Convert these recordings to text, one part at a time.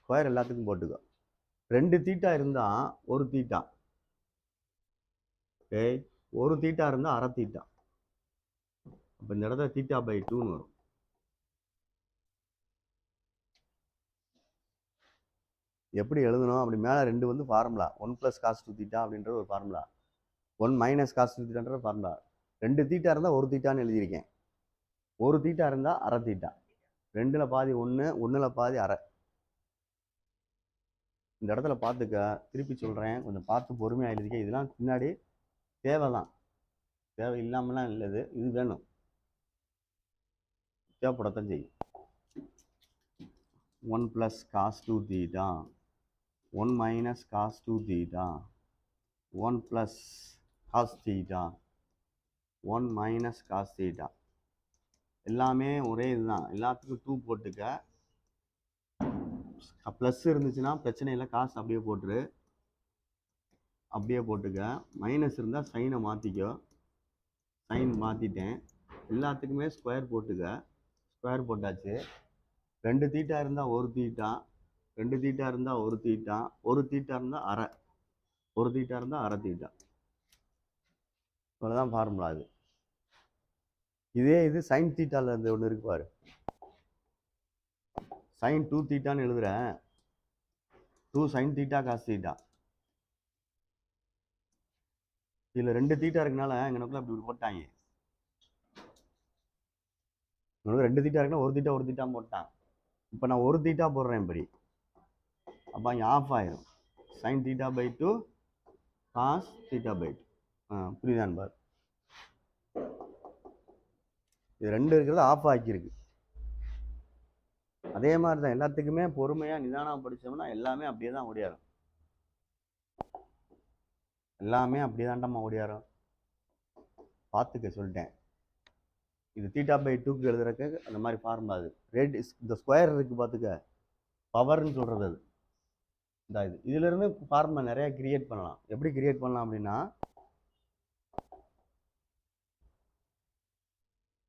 Square எல்லாத்துக்கும் போட்டுக்கோ. 2 theta இருந்தால் ஒரு தீட்டா, ஓகே, ஒரு தீட்டா இருந்தால் அரை தீட்டா. அப்போ இந்த இடத்துல தீட்டா பை 2ன்னு வரும். எப்படி எழுதணும்? அப்படி மேலே 2 வந்து ஃபார்முலா, 1 + cos 2 தீட்டா அப்படின்ற ஒரு ஃபார்முலா, 1 - cos 2 தீட்டான்ற ஃபார்முலா. 2 தீட்டா இருந்தால் ஒரு தீட்டான்னு எழுதியிருக்கேன். ஒரு தீட்டா இருந்தால் அரை தீட்டா. 2ல் பாதி 1, 1ல் பாதி அரை. இந்த இடத்துல பார்த்துக்க, திருப்பி சொல்கிறேன், கொஞ்சம் பார்த்து பொறுமையாக எழுதிக்க. இதெல்லாம் பின்னாடி தேவைதான், தேவை இல்லாமலாம் இல்லை. இது வேணும், தேவைப்படத்தான் செய்யும். 1 + cos 2 theta, 1 - cos 2 theta, 1 + cos theta, 1 - cos theta, எல்லாமே ஒரே இதுதான். எல்லாத்துக்கும் 2 போட்டுக்க. ப்ளஸ் இருந்துச்சுன்னா பிரச்சனை இல்லை, காசு அப்படியே போட்டுரு, அப்படியே போட்டுக்க. மைனஸ் இருந்தால் சைனை மாற்றிக்கோ. சைன் மாற்றிட்டேன். எல்லாத்துக்குமே ஸ்கொயர் போட்டுக்க. ஸ்கொயர் போட்டாச்சு. 2 தீட்டா இருந்தால் ஒரு தீட்டா, 2 தீட்டா இருந்தால் ஒரு தீட்டா, ஒரு தீட்டா இருந்தால் அரை, ஒரு தீட்டா இருந்தால் அரை தீட்டா. இவ்வளோதான் ஃபார்முலா. இது இதே இது சைன் தீட்டாவில் இருந்து ஒன்று இருக்கு பாரு. சைன் 2 தீட்டான்னு எழுதுறேன். 2 sin தீட்டா காஸ் தீட்டா. இதில் 2 தீட்டா இருக்கனால எங்களுக்குள்ள அப்படி போட்டாங்க. உங்களுக்கு 2 தீட்டா இருக்குன்னா ஒரு தீட்டா ஒரு தீட்டா போட்டான். இப்போ நான் ஒரு தீட்டா போடுறேன் இப்படி. அப்போ இங்கே ஆஃப் ஆயிரும். Sine theta by 2 cos theta by 2. புரியுதான் பாரு. இது 2 இருக்கிறது ஆஃப் ஆக்கியிருக்கு. அதே மாதிரி தான் எல்லாத்துக்குமே பொறுமையாக நிதானம் படித்தோம்னா எல்லாமே அப்படியே தான் ஓடியாரும். எல்லாமே அப்படியே தான்டாமா ஓடியாரும். பார்த்துக்க சொல்லிட்டேன். இது தீட்டா பை 2க்கு எழுதுறதுக்கு அந்த மாதிரி ஃபார்முலா. அது ரேட் இந்த ஸ்கொயர் இருக்குது பார்த்துக்க, பவர்னு சொல்கிறது அது. இந்த இது இதிலிருந்து ஃபார்முலா நிறையா கிரியேட் பண்ணலாம். எப்படி கிரியேட் பண்ணலாம் அப்படின்னா,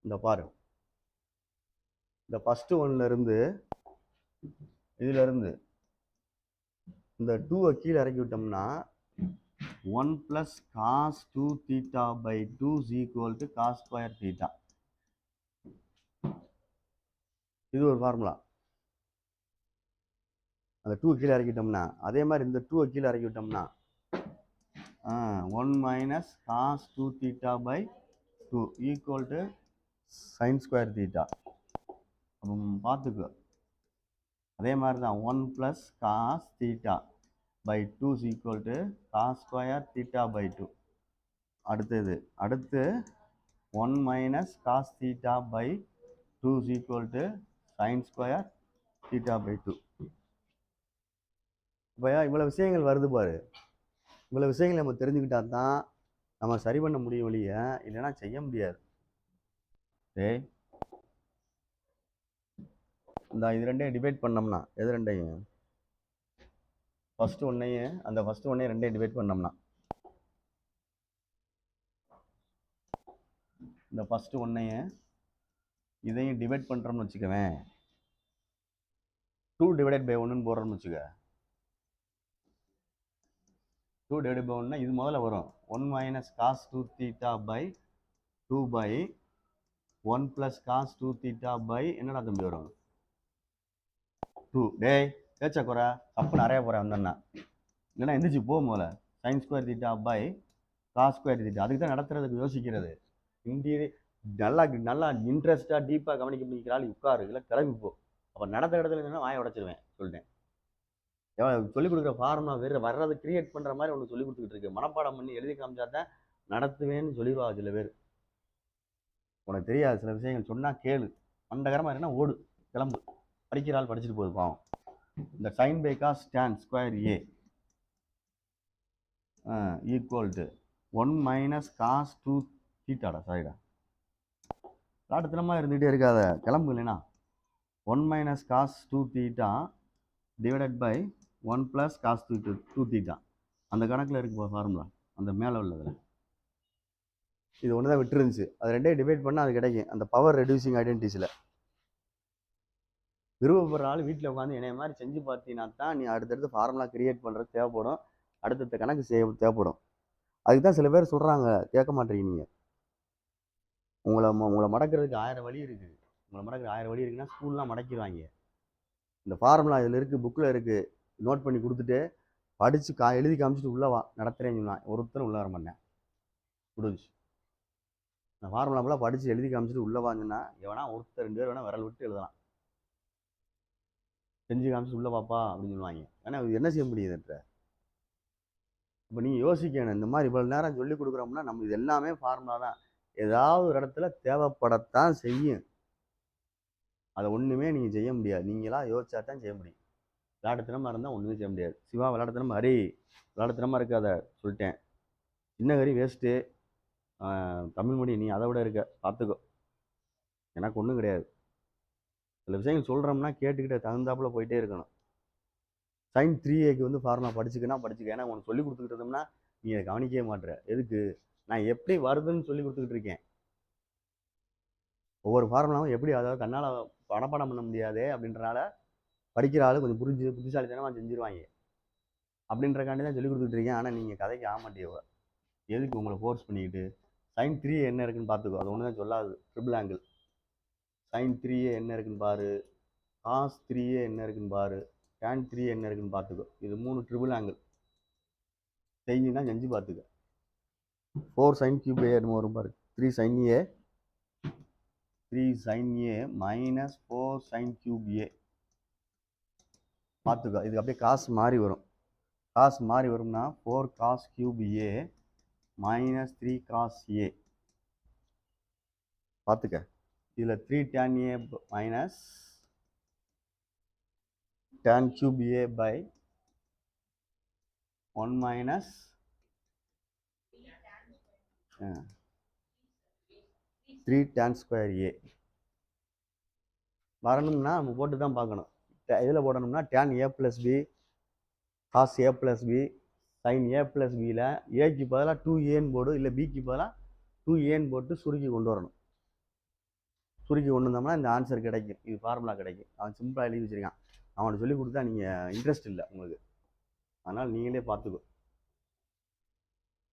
இந்த பாரு, இந்த ஃபஸ்ட்டு ஒன்லேருந்து இதிலிருந்து இந்த 2வை கீழே இறக்கி விட்டோம்னா 1 + cos 2 theta by 2 = cos square theta. இது ஒரு ஃபார்முலா. அந்த 2 கீழே இறக்கிட்டோம்னா, அதே மாதிரி இந்த 2வை கீழே இறக்கி விட்டோம்னா 1 - cos 2 theta by 2 = sin square theta. அப்போ பார்த்துக்கோ, அதே மாதிரி தான் 1 + cos theta by 2 = cos square theta by 2. அடுத்து 1 - cos theta by 2 = sin square theta by 2. இப்போ இவ்வளோ விஷயங்கள் வருது பாரு. இவ்வளோ விஷயங்கள் நம்ம தெரிஞ்சுக்கிட்டா தான் நம்ம சரி பண்ண முடியும் வழியை, இல்லைன்னா செய்ய முடியாது. ஏய், இந்த இது ரெண்டையும் டிவைட் பண்ணோம்னா, எது ரெண்டையும், ஃபஸ்ட்டு ஒன்றையும் அந்த ஃபஸ்ட்டு ஒன்றையும் ரெண்டையும் டிவைட் பண்ணோம்னா, இந்த ஃபஸ்ட்டு ஒன்றையும் இதையும் டிவைட் பண்ணுறோம்னு வச்சுக்கவேன். 2 / 1ன்னு போடுறோம்னு வச்சுக்க. 2 / 1னா இது முதல்ல வரும். 1 - cos 2 theta by 2 by 1 + cos 2 theta by என்னடா தம்பி வரும் 2. டேய் பேச்சா குறை, தப்பு நிறைய போகிறேன் வந்தேன்னா, இல்லைன்னா எந்திரிச்சு போ முதல்ல. sin square theta by cos square theta. அதுக்கு தான் நடத்துறதுக்கு யோசிக்கிறது. நல்லா நல்லா இன்ட்ரெஸ்டாக டீப்பாக கவனிக்க முடிக்கிறாள் உட்காரு, இல்லை கிளம்பி போ. அப்போ நடந்த இடத்துல இருந்தால் வாயை உடச்சிருவேன் சொல்லிட்டேன். சொல்லிக் கொடுக்குற ஃபார்முலா வேறு வர்றது கிரியேட் பண்ணுற மாதிரி ஒன்று சொல்லி கொடுத்துக்கிட்டு இருக்கு. மனப்பாடம் பண்ணி எழுதி காமிச்சாதான் நடத்துவேன்னு சொல்லிடுவா சில பேர். உனக்கு தெரியாது சில விஷயங்கள் சொன்னால் கேளு, மண்டகரமாக இருக்குன்னா ஓடு, கிளம்பு. படிக்கிறாள் படிச்சுட்டு போகுது பாவம். இந்த sin by cos tan square a = 1 - cos 2 தீட்டாடா. சாரிடா, காட்டுத்தனமாக இருந்துகிட்டே இருக்காத, கிளம்பு. இல்லைனா 1 - cos 2 theta divided by 1 + cos 2 theta. அந்த கணக்கில் இருக்கு ஃபார்முலா, அந்த மேலே உள்ளதில். இது ஒன்று தான் விட்டுருந்துச்சு. அது ரெண்டையும் டிவைட் பண்ணால் அது கிடைக்கும், அந்த பவர் ரெடியூசிங் ஐடென்டிட்டிஸில். விருப்பப்படுற ஆள் வீட்டில் உட்காந்து என்னைய மாதிரி செஞ்சு பார்த்தீங்கன்னா தான் நீ அடுத்தடுத்து ஃபார்முலா கிரியேட் பண்ணுறது தேவைப்படும், அடுத்தடுத்த கணக்கு செய்ய தேவைப்படும். அதுக்கு தான் சில பேர் சொல்கிறாங்க, கேட்க மாட்டேறீங்க. நீங்கள் உங்களை மடக்கிறதுக்கு 1000 வழி இருக்குது. உங்களை மடக்கிற 1000 வழி இருக்குன்னா ஸ்கூல்லாம் மடக்கிடுவாங்க. இந்த ஃபார்முலா இதில் இருக்குது, புக்கில் இருக்குது, நோட் பண்ணி கொடுத்துட்டு படித்து எழுதி காமிச்சிட்டு உள்ளே வா நடத்துகிறேன்னு சொன்னான். ஒருத்தரும் உள்ளே வர மாட்டேன். முடிஞ்சு. இந்த ஃபார்முலா ஃபுல்லாக படித்து எழுதி காமிச்சிட்டு உள்ளே வாங்கன்னா எவனா ஒருத்தர் 2 பேர் வேணால் விரல் விட்டு எழுதலாம். செஞ்சு காமிச்சு உள்ளே வாப்பா அப்படின்னு சொல்லுவாங்க. ஏன்னா என்ன செய்ய முடியுது? இப்போ நீங்கள் யோசிக்கணும், இந்த மாதிரி இவ்வளோ நேரம் சொல்லி கொடுக்குறோம்னா நம்ம இது எல்லாமே ஃபார்முலா தான். ஏதாவது ஒரு இடத்துல தேவைப்படத்தான் செய்யும். அதை ஒன்றுமே நீங்கள் செய்ய முடியாது. நீங்களா யோசிச்சா தான் செய்ய முடியும். விளையாட்டுத்தனமாக இருந்தால் ஒன்றுமே செய்ய முடியாது. சிவா விளையாட்டுத்தனமாக ஹரி விளையாட்டுத்தனமாக இருக்காத சொல்லிட்டேன். சின்ன ஹரி வேஸ்ட்டு. தமிழ் மொழி நீ அதை விட இருக்க, பார்த்துக்கோ. எனக்கு ஒன்றும் கிடையாது. சில விஷயங்கள் சொல்கிறோம்னா கேட்டுக்கிட்ட தகுந்தாப்புல போயிட்டே இருக்கணும். sin 3a வந்து ஃபார்முலா படிச்சுக்கன்னா படிச்சுக்க. ஏன்னா உனக்கு சொல்லி கொடுத்துக்கிட்டு இருந்தோம்னா நீ அதை கவனிக்கவே மாட்டேற. எதுக்கு? நான் எப்படி வருதுன்னு சொல்லி கொடுத்துக்கிட்டு இருக்கேன். ஒவ்வொரு ஃபார்முலாவும் எப்படி, அதாவது கண்ணால் படப்படம் பண்ண முடியாதே அப்படின்றனால படிக்கிற ஆள் கொஞ்சம் புத்திசாலித்தனமாக செஞ்சுருவாங்க அப்படின்றக்காண்டி தான் சொல்லி கொடுத்துட்டு இருக்கேன். ஆனால் நீங்கள் கதைக்கு ஆக மாட்டேவ. எதுக்கு உங்களை ஃபோர்ஸ் பண்ணிக்கிட்டு? sin 3a என்ன இருக்குன்னு பார்த்துக்கோ. அது ஒன்று தான் சொல்லாது. Triple angle. sin 3a என்ன இருக்குன்னு பாரு, cos 3a என்ன இருக்குன்னு பாரு, tan 3a என்ன இருக்குன்னு பார்த்துக்கோ. இது 3 ட்ரிபிள் ஆங்கிள். செஞ்சுன்னா செஞ்சு பார்த்துக்க. 4 sin cube a என்னமோ வரும் பாரு. 3 sin a minus 4 sin cube a பார்த்துக்கோ. இது அப்படியே காசு மாறி வரும். காசு மாறி வரும்னா 4 cos cube a minus 3 cos a பார்த்துக்க. இதில் 3 tan a minus tan cube a by 1 minus 3 tan square a வரணும்னா நம்ம போட்டு தான் பார்க்கணும். இதில் போடணும்னா tan a plus b cos a plus b sin a plus bயில் ஏக்கு பதிலாக 2aன்னு போடு, இல்லை பிக்கு பதிலாக 2aன்னு போட்டு சுருக்கி கொண்டு வரணும். சுருக்கி கொண்டு வந்தோம்னா இந்த ஆன்சர் கிடைக்கும். இது ஃபார்முலா கிடைக்கும். அவன் சிம்பிளாக எழுதி வச்சிருக்கான். அவனை சொல்லி கொடுத்தா நீங்கள் இன்ட்ரெஸ்ட் இல்லை உங்களுக்கு. அதனால் நீங்களே பார்த்துக்கோ.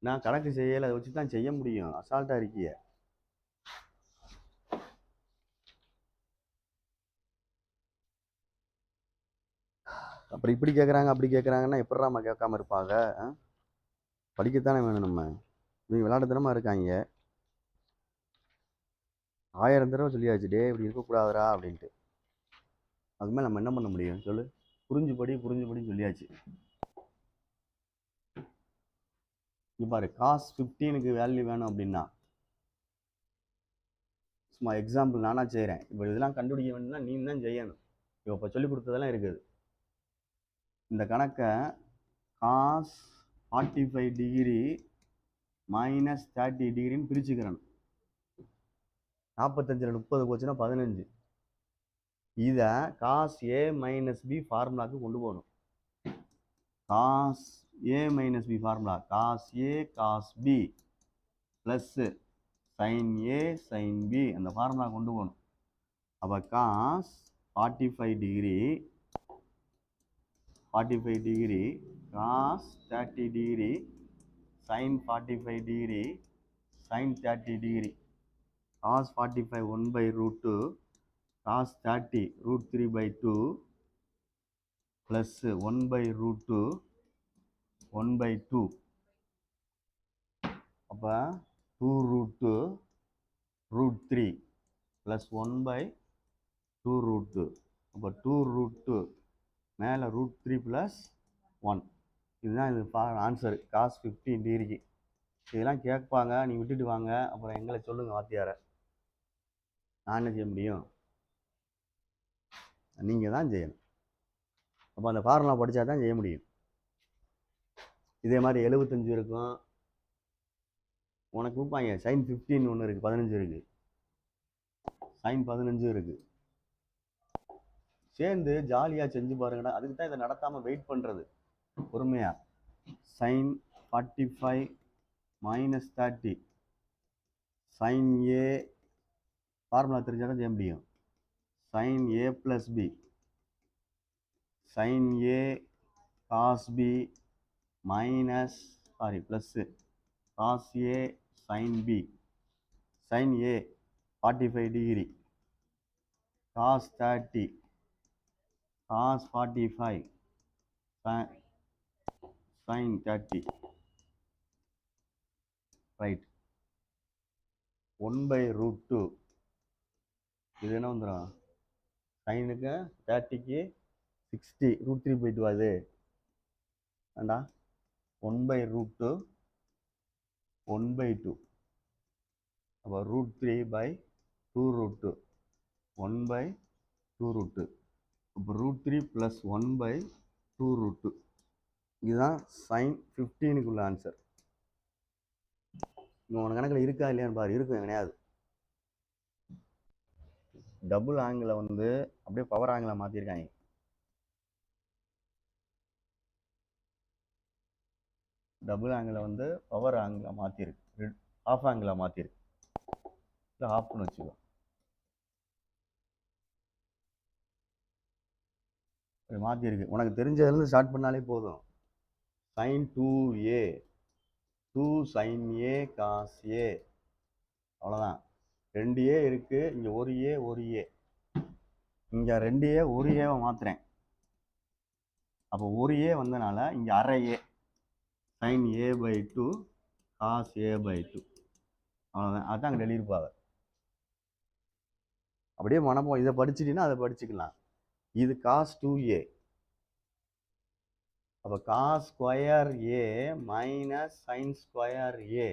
நான் கணக்கு செய்யலை, அதை வச்சு தான் செய்ய முடியும். அசால்ட்டாக இருக்கிய. அப்புறம் இப்படி கேட்குறாங்க அப்படி கேட்குறாங்கன்னா எப்படா நம்ம கேட்காம இருப்பாங்க? படிக்கத்தானே வேணும். நம்ம இவங்க விளையாட்டுத்தனமாக இருக்காங்க. 1000 தடவை சொல்லியாச்சு, டே இப்படி இருக்கக்கூடாதுரா அப்படின்ட்டு. அது மேலே நம்ம என்ன பண்ண முடியும் சொல்லு? புரிஞ்சு படின்னு சொல்லியாச்சு. பாரு, cos 15க்கு வேல்யூ வேணும் அப்படின்னா சும்மா எக்ஸாம்பிள் நானா செய்கிறேன். இப்போ இதெல்லாம் கண்டுபிடிக்க வேணும்னா நீ தான் செய்யணும். இப்போ சொல்லி கொடுத்ததெல்லாம் இருக்குது. இந்த கணக்கை cos 45 டிகிரி minus 30 டிகிரின்னு பிரிச்சுக்கிறேன். 45ல் 30 போச்சுன்னா 15. இதை cos a minus b ஃபார்முலாவுக்கு கொண்டு போகணும். cos a minus b formula cos a cos b plus sin a sin b அந்த ஃபார்முலா கொண்டு போகணும். அப்போ cos 45 degree cos 30 degree sin 45 degree sin 30 degree cos 45 1 by root 2 cos 30 root 3 by 2 plus 1 by root 2 1 by 2. அப்போ 2 root 2 root 3 plus 1 by 2 root 2. அப்போ 2 root 2 மேலே root 3 plus 1. இதுதான் இது answer cos 15 டிகிரிக்கு. இதெல்லாம் கேட்பாங்க, நீ விட்டுட்டு வாங்க. அப்புறம் எங்களை சொல்லுங்கள் வாத்தியாரை. நான் என்ன செய்ய முடியும்? நீங்கள் தான் செய்யணும். அப்போ அந்த ஃபார்முலா படித்தா தான் செய்ய முடியும். இதே மாதிரி 75 இருக்கும். உனக்கு கொடுப்பாங்க sin 15 ஒன்று இருக்குது, 15 இருக்குது, sin 15 இருக்குது. சேர்ந்து ஜாலியாக செஞ்சு பாருங்கடா. அதுக்கு தான் இதை நடத்தாமல் வெயிட் பண்ணுறது பொறுமையாக. sin 45 minus 30 sin a formula தெரிஞ்சால் தான் செய்ய முடியும். sin a plus b sin A cos B minus plus cos A sin B. Sin A 45 degree, cos 30, cos 45, sin 30, right. 1 by root 2. இது என்ன வந்துடும்? சைனுக்கு 30க்கு 60 ரூட் 3 போயிட்டு வாது வேண்டா 1 by root 2 1 by 2 அப்போ root 3 by 2 root 2 1 by 2 root 2 அப்போ root 3 plus 1 by 2 root 2 இதுதான் sin 15க்குள்ள answer. உனக்கு கணக்கில் இருக்கா இல்லையான்னு பாரு. இருக்கும் எங்கனையாவது. டபுள் ஆங்கிளை வந்து அப்படியே பவர் ஆங்கிளை மாற்றிருக்காங்க. டபுள் ஆங்கிளை வந்து பவர் ஆங்கிளை மாற்றிருக்கு, ஆஃப் ஆங்கிளை மாற்றிருக்கு. இல்லை ஆஃப்னு வச்சுக்கோ. மாற்றிருக்கு. உனக்கு தெரிஞ்சதுலேருந்து ஸ்டார்ட் பண்ணாலே போதும். sin 2a 2 sin a cos a அவ்வளோதான். 2a இருக்குது, இங்கே ஒரு ஏ ஒரு ஏ, இங்கே 2a ஒரு ஏவை மாற்றுறேன். அப்போ ஒரு ஏ வந்தனால இங்கே அரை ஏ sin a by 2 cos a by 2 அவ்வளோதான். அதுதான் அங்கே எழுதியிருப்பாங்க. அப்படியே மனப்போம். இதை படிச்சுட்டீங்கன்னா அதை படிச்சுக்கலாம். இது cos 2a, அப்போ cos square a minus sin square a.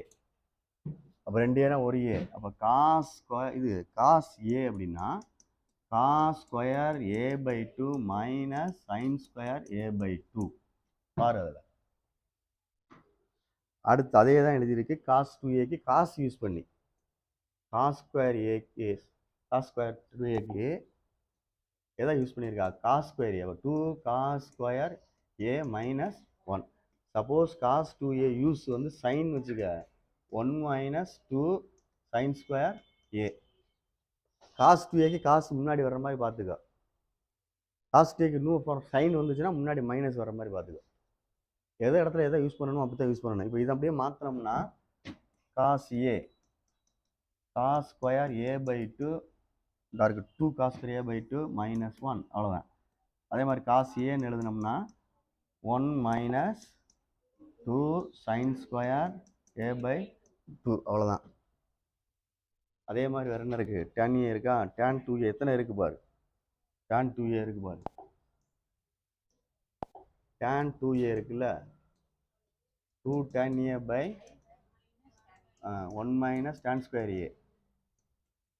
அப்போ 2a ஒரு ஏ. அப்போ cos ஸ்கொயர் இது cos a அப்படின்னா cos square a by 2 minus sin square a by 2. பாரு அதில் அடுத்து அதே தான் எழுதியிருக்கு. cos 2aக்கு cos யூஸ் பண்ணி cos ஸ்கொயர் ஏக்கு cos ஸ்கொயர் 2aக்கு எதை யூஸ் பண்ணியிருக்கா? cos square a. அப்போ 2 cos square a minus 1. Suppose cos 2a use வந்து சைன் வச்சுக்க, 1 minus 2 sin square a. cos 2aக்கு காசு முன்னாடி வர்ற மாதிரி பார்த்துக்கோ. cos 2aக்கு இன்னும் சைன் வந்துச்சுன்னா முன்னாடி மைனஸ் வர்ற மாதிரி பார்த்துக்கோ. எதை இடத்துல எதை யூஸ் பண்ணணும் அப்படி தான் யூஸ் பண்ணணும். இப்போ இதை அப்படியே மாற்றினோம்னா cos a cos square a by 2 இருக்கு 2 cos square a by 2 minus 1 அவ்வளோதான். அதே மாதிரி cos ஏன்னு எழுதினோம்னா 1 minus 2 sin square a by 2 அவ்வளோதான். அதே மாதிரி வேறு என்ன இருக்குது? tan a இருக்கா? tan 2a எத்தனை இருக்குது பாரு. tan 2a இருக்குது பாரு. tan 2a இருக்குல்ல, 2 tan a by 1 minus tan square a.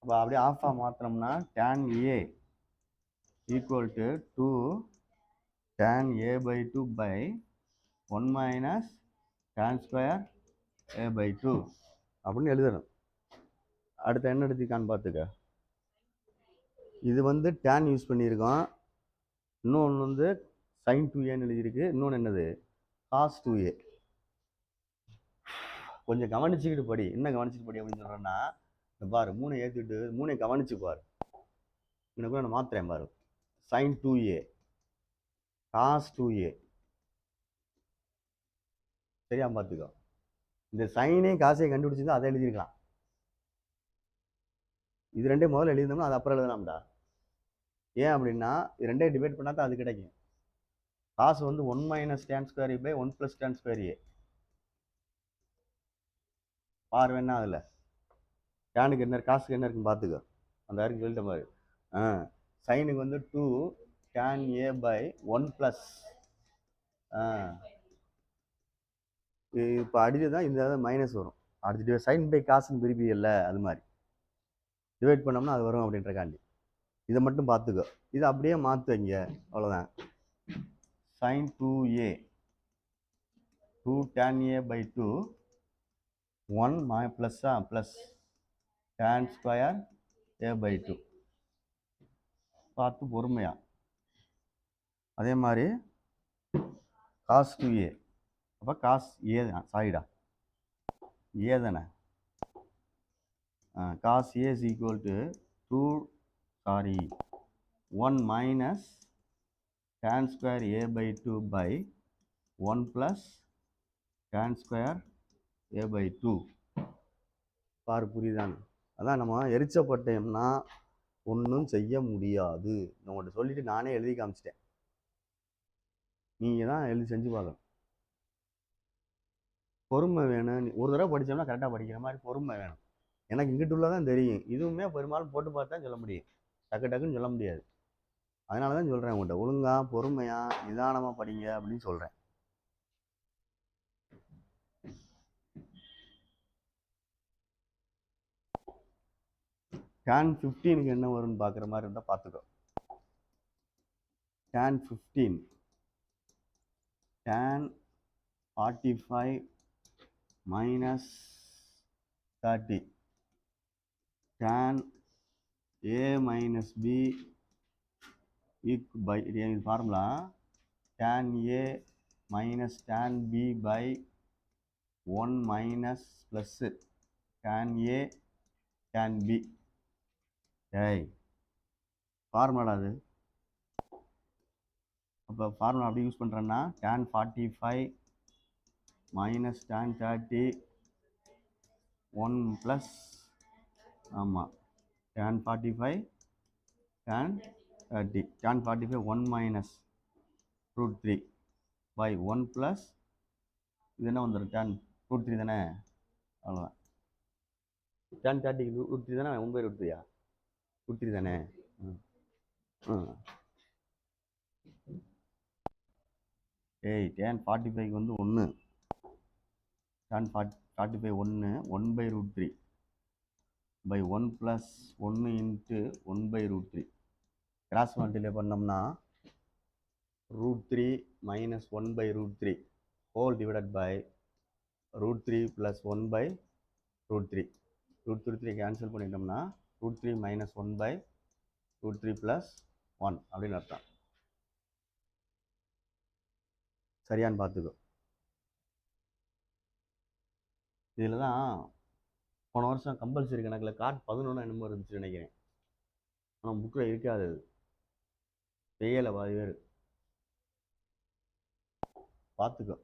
அப்போ அப்படியே ஆஃபாக மாற்றினோம்னா tan a equal to 2 tan a by 2 by 1 minus tan square a by 2 அப்படின்னு எழுதணும். அடுத்து என்ன எடுத்துக்கான்னு பார்த்துக்க. இது வந்து tan யூஸ் பண்ணியிருக்கோம். இன்னொன்று வந்து sin 2aன்னு எழுதியிருக்கு. இன்னொன்று என்னது? cos 2a. கொஞ்சம் கவனிச்சுக்கிட்டு படி. என்ன கவனிச்சுட்டு படி அப்படின்னு சொல்கிறேன்னா, பாரு 3 ஏற்றிட்டு 3 கவனிச்சு பாரு. எனக்கு கூட நான் மாத்திரேன் பாரு. sin 2a cos 2a சரியா பார்த்துக்கோ. இந்த சைனே காசையை கண்டுபிடிச்சிருந்தா அதை எழுதியிருக்கலாம். இது ரெண்டே முதல்ல எழுதினோம்னா அது அப்புறம் எழுதலாம்டா. ஏன் அப்படின்னா இது ரெண்டே டிவைட் பண்ணால் தான் அது கிடைக்கும். காசு வந்து 1 minus tan square by 1 plus tan square a. பாரு வேணா அதில் டேனுக்கு என்ன காசுக்கு என்ன இருக்குன்னு பார்த்துக்கோ. அந்த யாருக்கு சொல்லிட்ட மாதிரி சைனுக்கு வந்து 2 tan a by 1 ப்ளஸ் இப்போ அடிச்சு தான் இந்த மைனஸ் வரும். அடுத்து சைன் பை காசுன்னு பிரிப்பி இல்லை, அது மாதிரி டிவைட் பண்ணோம்னா அது வரும் அப்படின்றக்காண்டி இதை மட்டும் பார்த்துக்கோ. இதை அப்படியே மாற்றுவீங்க அவ்வளோதான். sin 2a 2 tan a by 2 1 ப்ளஸ்ஸா plus tan square a by 2 பார்த்து பொறுமையா. அதே மாதிரி cos 2a அப்போ cos a தான், சாரிடா a தானே. cos a is equal to 1 minus tan square a by 2 by 1 plus tan square a by 2. பாரு புரியுதான்னு. அதான் நம்ம எரிச்சப்பட்டோம்னா ஒன்றும் செய்ய முடியாது. நான் உங்கள்கிட்ட சொல்லிட்டு நானே எழுதி காமிச்சிட்டேன். நீங்கள் தான் எழுதி செஞ்சு பார்க்கணும். பொறுமை வேணும். ஒரு தடவை படித்தோம்னா கரெக்டாக படிக்கிற மாதிரி பொறுமை வேணும். எனக்கு இங்கிட்டு உள்ளதான் தெரியும். இதுவுமே பெரும்பாலும் போட்டு பார்த்து தான் சொல்ல முடியும். டக்கு டக்குன்னு சொல்ல முடியாது. அதனால தான் சொல்கிறேன் உங்கள்கிட்ட ஒழுங்காக பொறுமையாக நிதானமாக படிங்க அப்படின்னு சொல்கிறேன். tan 15க்கு என்ன வரும்னு பார்க்குற மாதிரி இருந்தால் பார்த்துக்கோ. tan 15 tan 45 minus 30 tan a minus b by இது formula tan a minus tan b by 1 minus plus tan a tan b. ஏய் ஃபார்முலா அது. அப்போ ஃபார்முலா அப்படி யூஸ் பண்ணுறேன்னா tan 45 minus tan 30 1 plus ஆமாம் tan 45 tan 30 tan 45 1 minus root 3 by 1 plus இது என்ன வந்துடும் tan root 3 தானே. அவ்வளோதான். tan 30 root 3 தானே 1 by root 3 root 3 தானே. ஏய் tan 45க்கு வந்து 1 tan 45 1 1 by root 3 by 1 plus 1 into 1 by root 3 cross multiply பண்ணோம்னா root 3 minus 1 by root 3 whole divided by root 3 plus 1 by root 3. root 3 cancel பண்ணிட்டோம்னா root 3 minus 1 by root 3 plus 1 அப்படின்னு அர்த்தம். சரியான்னு பார்த்துக்கோ. இதில் தான் போன வருஷம் கம்பல்சரி கணக்கில் காட் 11 என்னமோ இருந்துச்சு நினைக்கிறேன். ஆனால் புக்கில் இருக்காது. அது செய்யலை பாதி பேர். பார்த்துக்கோ.